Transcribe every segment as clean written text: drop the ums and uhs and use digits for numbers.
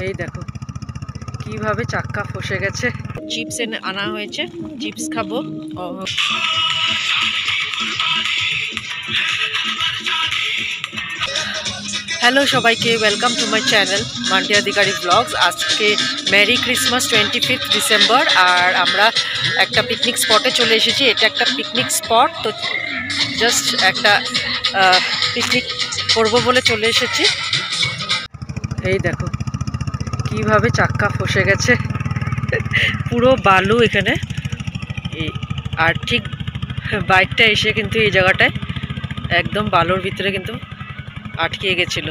এই দেখো কিভাবে চাক্কা ফসে গেছে। চিপস এনে আনা হয়েছে, চিপস খাবো। হ্যালো সবাইকে, welcome to my channel Monti Adhikari vlogs. আজকে মেরি ক্রিসমাস 25 ডিসেম্বর, আর আমরা একটা পিকনিক স্পটে চলে এসেছি। এটা একটা পিকনিক স্পট, তো জাস্ট একটা পিকনিক করবো বলে চলে এসেছি। এই দেখো কিভাবে চাক্কা ফসে গেছে, পুরো বালু এখানে। আর ঠিক বাইকটা এসে কিন্তু এই জায়গাটায় একদম বালুর ভিতরে কিন্তু আটকে গেছিল।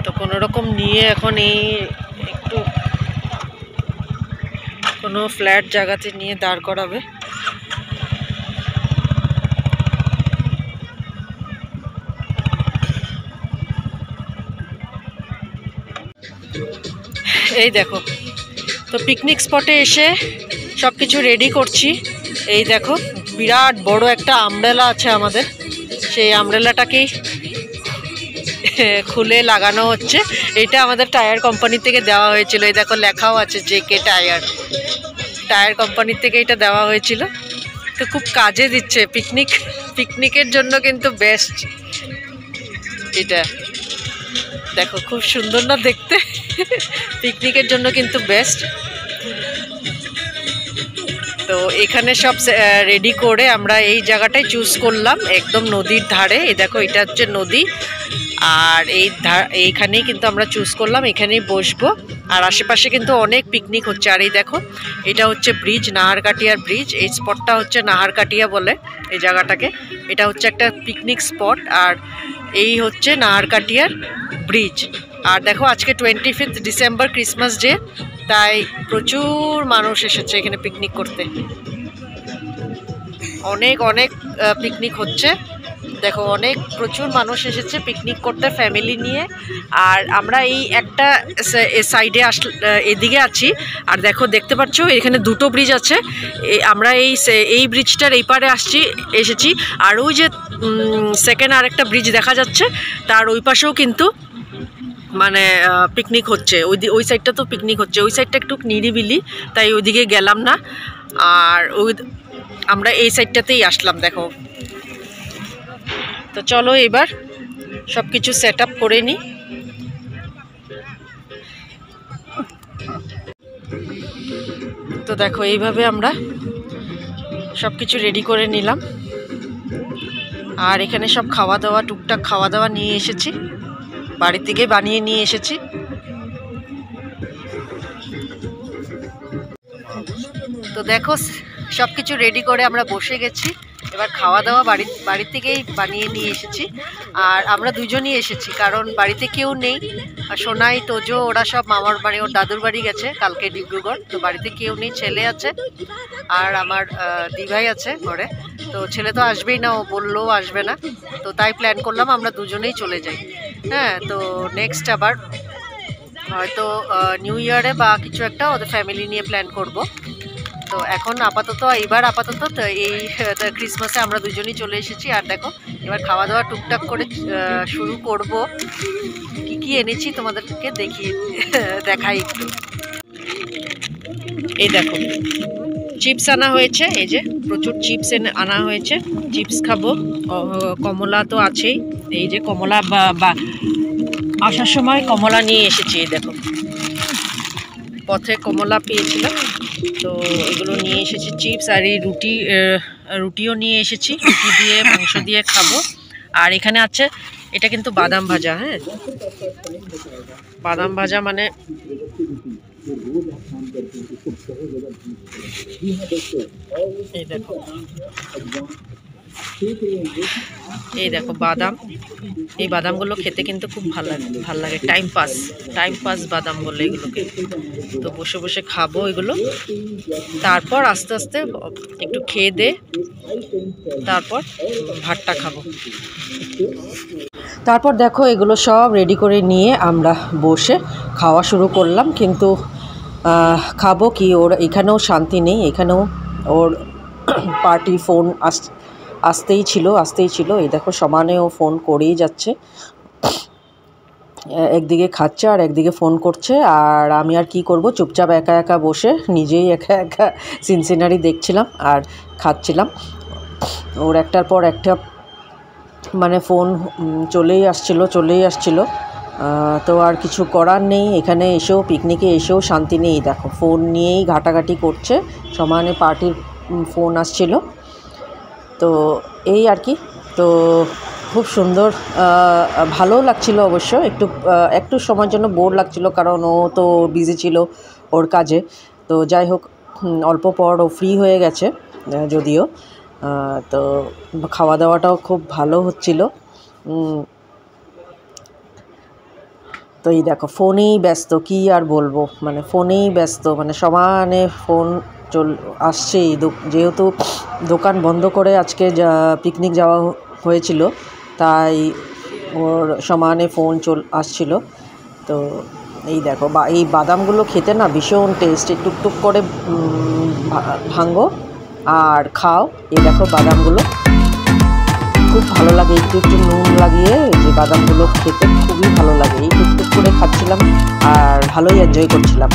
তো কোনো রকম নিয়ে এখন এই একটু কোনো ফ্ল্যাট জায়গাতে নিয়ে দাঁড় করাবে। এই দেখো, তো পিকনিক স্পটে এসে সব কিছু রেডি করছি। এই দেখো বিরাট বড় একটা আমব্রেলা আছে আমাদের, সেই আমব্রেলাটাকেই খুলে লাগানো হচ্ছে। এটা আমাদের টায়ার কোম্পানি থেকে দেওয়া হয়েছিল। এই দেখো লেখাও আছে JK টায়ার কোম্পানি থেকে এটা দেওয়া হয়েছিল। তো খুব কাজে দিচ্ছে, পিকনিকের জন্য কিন্তু বেস্ট। এটা দেখো খুব সুন্দর না দেখতে, পিকনিকের জন্য কিন্তু বেস্ট। তো এখানে সব রেডি করে আমরা এই জায়গাটায় চুজ করলাম, একদম নদীর ধারে। এই দেখো এটা হচ্ছে নদী, আর এইখানেই কিন্তু আমরা চুজ করলাম, এখানেই বসবো। আর আশেপাশে কিন্তু অনেক পিকনিক হচ্ছে। আর এই দেখো এটা হচ্ছে ব্রিজ, নাহারকাটিয়ার ব্রিজ। এই স্পটটা হচ্ছে নাহারকাটিয়া বলে এই জায়গাটাকে। এটা হচ্ছে একটা পিকনিক স্পট, আর এই হচ্ছে নাহারকাটিয়ার ব্রিজ। আর দেখো আজকে 25 ডিসেম্বর, ক্রিসমাস ডে, তাই প্রচুর মানুষ এসেছে এখানে পিকনিক করতে। অনেক পিকনিক হচ্ছে। দেখো প্রচুর মানুষ এসেছে পিকনিক করতে ফ্যামিলি নিয়ে। আর আমরা এই একটা সাইডে এদিকে আছি। আর দেখতে পাচ্ছ এখানে দুটো ব্রিজ আছে। আমরা এই ব্রিজটার এই পারে এসেছি। আর ওই যে সেকেন্ড আরেকটা ব্রিজ দেখা যাচ্ছে, তার ওই পাশেও কিন্তু মানে পিকনিক হচ্ছে। ওই সাইডটা তো পিকনিক হচ্ছে, ওই সাইডটা একটু নিরিবিলি, তাই ওইদিকে গেলাম না। আর আমরা এই সাইডটাতেই আসলাম। দেখো, তো চলো এবার সব কিছু সেট আপ করে নিই। তো দেখো এইভাবে আমরা সব কিছু রেডি করে নিলাম। আর এখানে সব খাওয়া দাওয়া, টুকটাক খাওয়া দাওয়া নিয়ে এসেছি, বাড়ি থেকে বানিয়ে নিয়ে এসেছি। তো দেখো সব কিছু রেডি করে আমরা বসে গেছি। এবার খাওয়া দাওয়া বাড়ি থেকেই বানিয়ে নিয়ে এসেছি। আর আমরা দুজনই এসেছি, কারণ বাড়িতে কেউ নেই। সোনাই, তোজো ওরা সব মামার বাড়ি, ওর দাদুর বাড়ি গেছে কালকে ডিব্রুগড়। তো বাড়িতে কেউ নেই, ছেলে আছে আর আমার দিভাই আছে ঘরে। তো ছেলে তো আসবেই না, ও বললেও আসবে না। তো তাই প্ল্যান করলাম আমরা দুজনেই চলে যাই। হ্যাঁ, তো নেক্সট আবার হয়তো নিউ ইয়ারে বা কিছু একটা ওদের ফ্যামিলি নিয়ে প্ল্যান করব। তো এখন আপাতত তো এই ক্রিসমাসে আমরা দুজনেই চলে এসেছি। আর দেখো এবার খাওয়া দাওয়া টুকটাক করে শুরু করব। কি এনেছি তোমাদেরকে দেখাই একটু। এই দেখো চিপস আনা হয়েছে, এই যে প্রচুর চিপস আনা হয়েছে। চিপস খাবো। কমলা তো আছেই, এই যে কমলা বা আসার সময় কমলা নিয়ে এসেছি। এই দেখো পথে কমলা পেয়েছিলাম, তো এগুলো নিয়ে এসেছি চিপস। আর এই রুটিও নিয়ে এসেছি, রুটি দিয়ে মাংস দিয়ে খাবো। আর এখানে আছে এটা কিন্তু বাদাম ভাজা। হ্যাঁ, বাদাম ভাজা মানে এই দেখো বাদাম। এই বাদামগুলো খেতে কিন্তু খুব ভালো লাগে। টাইম পাস বাদাম বলে এগুলোকে। তো বসে বসে খাবো এগুলো, তারপর আস্তে আস্তে একটু খেয়ে দে, তারপর ভাতটা খাবো। তারপর দেখো এগুলো সব রেডি করে নিয়ে আমরা বসে খাওয়া শুরু করলাম। কিন্তু খাবো কি, ওর এখানেও শান্তি নেই। এখানেও ওর পার্টি ফোন আসতেই ছিল। এই দেখো সমানে ও ফোন করেই যাচ্ছে। একদিকে খাচ্ছে আর একদিকে ফোন করছে, আর আমি আর কি করব, চুপচাপ একা একা বসে নিজেই একা একা সিনসিনারি দেখছিলাম আর খাচ্ছিলাম। ওর একটার পর একটা মানে ফোন চলেই আসছিল। তো আর কিছু করার নেই, এখানে এসেও পিকনিকে এসেও শান্তি নেই। দেখো ফোন নিয়েই ঘাটাঘাটি করছে, সমানে পার্টির ফোন আসছিল। তো এই আর কি। তো খুব সুন্দর, ভালো লাগছিল অবশ্য। একটু সময়ের জন্য বোর লাগছিল, কারণ ও তো বিজি ছিল ওর কাজে। তো যাই হোক, অল্প পর ও ফ্রি হয়ে গেছে যদিও। তো খাওয়া দাওয়াটাও খুব ভালো হচ্ছিল। তো এই দেখো ফোনেই ব্যস্ত, কি আর বলবো, মানে ফোনেই ব্যস্ত, মানে সমানে ফোন আসছেই। যেহেতু দোকান বন্ধ করে আজকে পিকনিক যাওয়া হয়েছিল, তাই ওর সমানে ফোন আসছিল। তো এই দেখো, এই বাদামগুলো খেতে না ভীষণ টেস্ট। টুকটুক করে ভাঙো আর খাও। এই দেখো বাদামগুলো খুব ভালো লাগে, একটু নুন লাগিয়ে যে বাদামগুলো খেতে খুবই ভালো লাগে। এই টুকটুক করে খাচ্ছিলাম আর ভালোই এনজয় করছিলাম।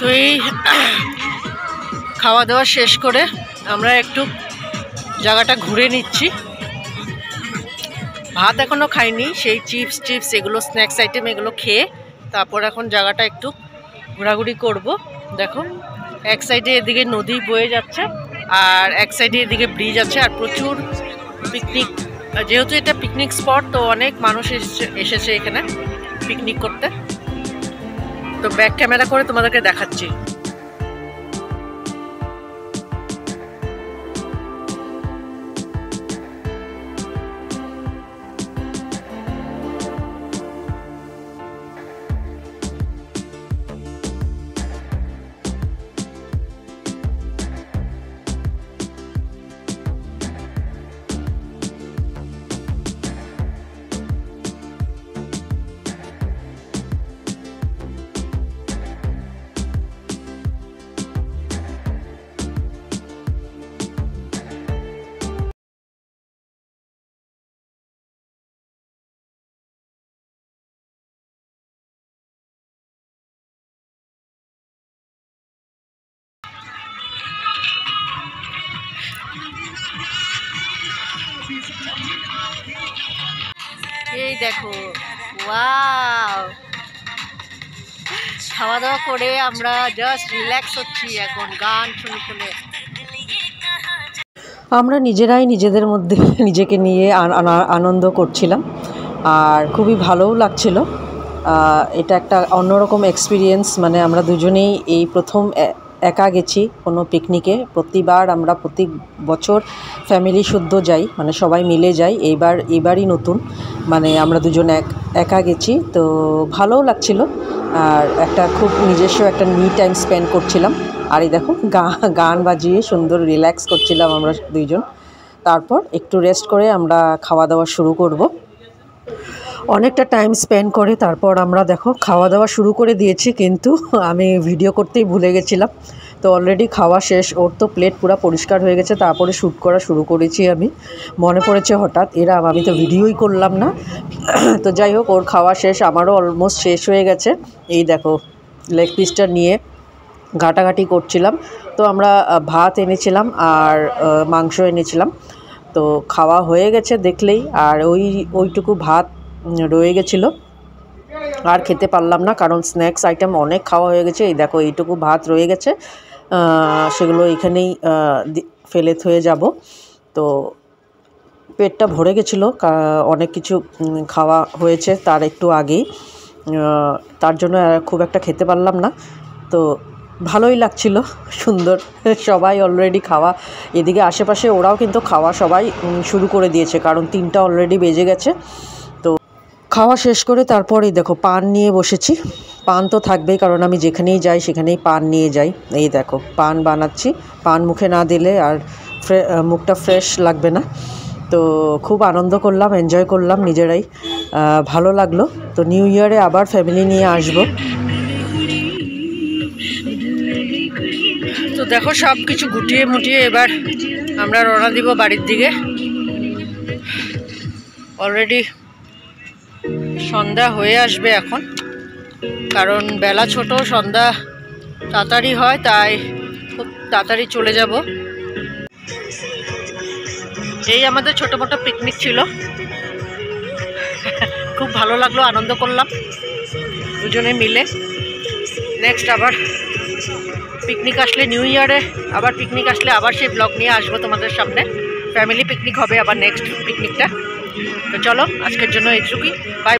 তো এই খাওয়া দাওয়া শেষ করে আমরা একটু জায়গাটা ঘুরে নিচ্ছি। ভাত এখনও খাইনি, সেই চিপস এগুলো স্ন্যাক্স আইটেম এগুলো খেয়ে তারপর এখন জায়গাটা একটু ঘোরাঘুরি করব। দেখো এক সাইডে এদিকে নদী বয়ে যাচ্ছে আর এক সাইডে এদিকে ব্রিজ আছে, আর প্রচুর পিকনিক, যেহেতু এটা পিকনিক স্পট, তো অনেক মানুষ এসেছে এখানে পিকনিক করতে। তো ব্যাক ক্যামেরা করে তোমাদেরকে দেখাচ্ছি। এই দেখো, ওয়াও, খাওয়া দাওয়া করে আমরা জাস্ট রিল্যাক্স হচ্ছি এখন গান শুনে শুনে। আমরা নিজেরাই নিজেদের মধ্যে নিজেকে নিয়ে আনন্দ করছিলাম আর খুবই ভালোও লাগছিল। এটা একটা অন্যরকম এক্সপিরিয়েন্স, মানে আমরা দুজনেই এই প্রথম একা গেছি কোনো পিকনিকে। প্রতিবার আমরা প্রতি বছর ফ্যামিলি শুদ্ধ যাই, মানে সবাই মিলে যাই। এবারই নতুন, মানে আমরা দুজন একা গেছি, তো ভালোও লাগছিল আর একটা খুব নিজস্ব একটা টাইম স্পেন্ড করছিলাম। আর এই দেখো গান বাজিয়ে সুন্দর রিল্যাক্স করছিলাম আমরা দুইজন। তারপর একটু রেস্ট করে আমরা খাওয়া দাওয়া শুরু করব। অনেকটা টাইম স্পেন্ড করে তারপর আমরা দেখো খাওয়া দাওয়া শুরু করে দিয়েছি, কিন্তু আমি ভিডিও করতেই ভুলে গেছিলাম। তো অলরেডি খাওয়া শেষ, ওর তো প্লেট পুরো পরিষ্কার হয়ে গেছে, তারপরে শ্যুট করা শুরু করেছি আমি। মনে পড়েছে হঠাৎ, আমি তো ভিডিওই করলাম না। তো যাই হোক, ওর খাওয়া শেষ, আমারও অলমোস্ট শেষ হয়ে গেছে। এই দেখো লেগ পিসটা নিয়ে ঘাটাঘাটি করছিলাম। তো আমরা ভাত এনেছিলাম আর মাংস এনেছিলাম। তো খাওয়া হয়ে গেছে দেখলেই, আর ওইটুকু ভাত রয়ে গেছিলো, আর খেতে পারলাম না, কারণ স্ন্যাক্স আইটেম অনেক খাওয়া হয়ে গেছে। এই দেখো এইটুকু ভাত রয়ে গেছে, সেগুলো এখানেই ফেলে থুয়ে যাব। তো পেটটা ভরে গেছিলো, অনেক কিছু খাওয়া হয়েছে তার একটু আগেই, তার জন্য খুব একটা খেতে পারলাম না। তো ভালোই লাগছিল, সুন্দর। সবাই অলরেডি খাওয়া, এদিকে আশেপাশে ওরাও কিন্তু খাওয়া সবাই শুরু করে দিয়েছে, কারণ 3টা অলরেডি বেজে গেছে। তো খাওয়া শেষ করে তারপরেই দেখো পান নিয়ে বসেছি। পান তো থাকবেই, কারণ আমি যেখানেই যাই সেখানেই পান নিয়ে যাই। এই দেখো পান বানাচ্ছি, পান মুখে না দিলে আর মুখটা ফ্রেশ লাগবে না। তো খুব আনন্দ করলাম, এনজয় করলাম নিজেরাই, ভালো লাগলো। তো নিউ ইয়ারে আবার ফ্যামিলি নিয়ে আসবো। তো দেখো সব কিছু গুটিয়ে মুটিয়ে এবার আমরা রওনা দিব বাড়ির দিকে। অলরেডি সন্ধ্যা হয়ে আসবে এখন, কারণ বেলা ছোট, সন্ধ্যা তাড়াতাড়ি হয়, তাই খুব তাড়াতাড়ি চলে যাব। এই আমাদের ছোটো মোটো পিকনিক ছিল, খুব ভালো লাগলো, আনন্দ করলাম দুজনে মিলে। নেক্সট আবার পিকনিক আসলে, নিউ ইয়ারে আবার পিকনিক আসলে আবার সেই ব্লগ নিয়ে আসবো তোমাদের সামনে। ফ্যামিলি পিকনিক হবে আবার নেক্সট পিকনিকটা। তো চলো আজকের জন্য এইটুকুই, বাই।